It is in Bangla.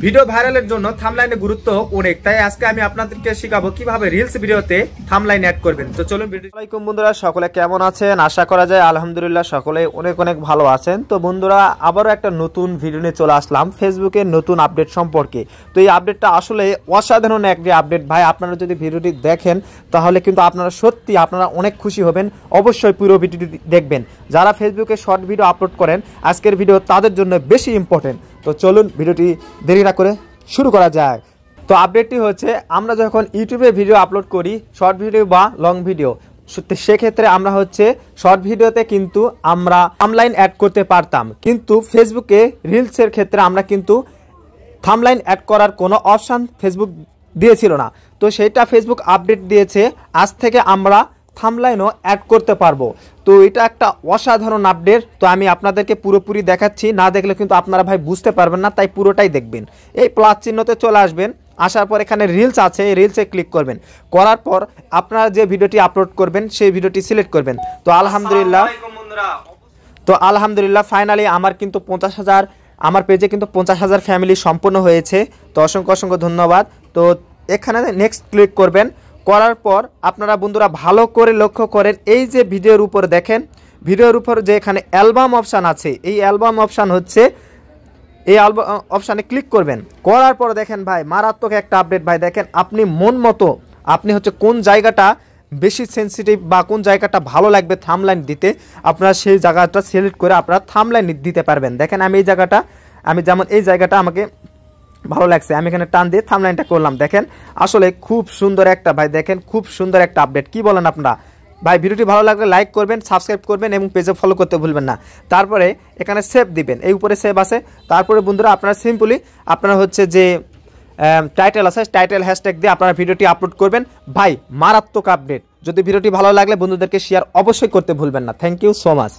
ভিডিও ভাইরালের জন্য থাম্বলাইনের গুরুত্ব অনেক, তাই আজকে আমি আপনাদেরকে শেখাবো কিভাবে রিলস ভিডিওতে থাম্বলাইন অ্যাড করবেন। তো চলুন ভিডিও। আসসালামু আলাইকুম বন্ধুরা, সকলে কেমন আছেন? আশা করা যায় আলহামদুলিল্লাহ সকলে অনেক অনেক ভালো আছেন। তো বন্ধুরা, আবারও একটা নতুন ভিডিও নিয়ে চলে আসলাম ফেসবুকের নতুন আপডেট সম্পর্কে। তো এই আপডেটটা আসলে অসাধারণ একটি আপডেট ভাই। আপনারা যদি ভিডিওটি দেখেন তাহলে কিন্তু আপনারা অনেক খুশি হবেন। অবশ্যই পুরো ভিডিওটি দেখবেন। যারা ফেসবুকে শর্ট ভিডিও আপলোড করেন, আজকের ভিডিও তাদের জন্য বেশি ইম্পর্টেন্ট। তো চলুন ভিডিওটি দেরি না করে শুরু করা যায়। তো আপডেটটি হচ্ছে, আমরা যখন ইউটিউবে ভিডিও আপলোড করি, শর্ট ভিডিও বা লং ভিডিও, সেক্ষেত্রে আমরা হচ্ছে শর্ট ভিডিওতে কিন্তু আমরা থাম্বলাইন অ্যাড করতে পারতাম, কিন্তু ফেসবুকে রিলসের ক্ষেত্রে আমরা কিন্তু থাম্বলাইন অ্যাড করার কোনো অপশান ফেসবুক দিয়েছিল না। তো সেটা ফেসবুক আপডেট দিয়েছে, আজ থেকে আমরা থাম্বলাইনও অ্যাড করতে পারবো। তো এটা একটা অসাধারণ আপডেট। তো আমি আপনাদেরকে পুরোপুরি দেখাচ্ছি, না দেখলে কিন্তু আপনারা ভাই বুঝতে পারবেন না, তাই পুরোটাই দেখবেন। এই প্লাস চিহ্নতে চলে আসবেন, আসার পর এখানে রিলস আছে, এই রিলসে ক্লিক করবেন। করার পর আপনারা যে ভিডিওটি আপলোড করবেন সেই ভিডিওটি সিলেক্ট করবেন। তো আলহামদুলিল্লাহ ফাইনালি আমার কিন্তু 50,000, আমার পেজে কিন্তু 50,000 ফ্যামিলি সম্পূর্ণ হয়েছে। তো অসংখ্য অসংখ্য ধন্যবাদ। তো এখানে নেক্সট ক্লিক করবেন। করার পর আপনারা বন্ধুরা ভালো করে লক্ষ্য করেন, এই যে ভিডিওর উপর দেখেন, ভিডিওর উপর যে এখানে অ্যালবাম অপশান আছে, এই অ্যালবাম অপশান হচ্ছে, এই অ্যালবাম অপশানে ক্লিক করবেন। করার পর দেখেন ভাই, মারাত্মক একটা আপডেট ভাই। দেখেন আপনি মন মতো, আপনি হচ্ছে কোন জায়গাটা বেশি সেন্সিটিভ বা কোন জায়গাটা ভালো লাগবে থাম্বলাইন দিতে, আপনারা সেই জায়গাটা সিলেক্ট করে আপনারা থাম্বলাইন দিতে পারবেন। দেখেন আমি এই জায়গাটা, আমি যেমন এই জায়গাটা আমাকে ভালো লাগছে, আমি এখানে টান দিয়ে থাম্বলাইনটা করলাম। দেখেন আসলে খুব সুন্দর একটা ভাই, দেখেন খুব সুন্দর একটা আপডেট। কি বলেন আপনারা ভাই? ভিডিওটি ভালো লাগলে লাইক করবেন, সাবস্ক্রাইব করবেন এবং পেজে ফলো করতে ভুলবেন না। তারপরে এখানে সেভ দিবেন, এই উপরে সেভ আছে। তারপরে বন্ধুরা আপনারা সিম্পলি আপনারা হচ্ছে যে টাইটেল আছে, টাইটেল হ্যাশট্যাগ দিয়ে আপনারা ভিডিওটি আপলোড করবেন। ভাই মারাত্মক আপডেট। যদি ভিডিওটি ভালো লাগলে বন্ধুদেরকে শেয়ার অবশ্যই করতে ভুলবেন না। Thank you so much.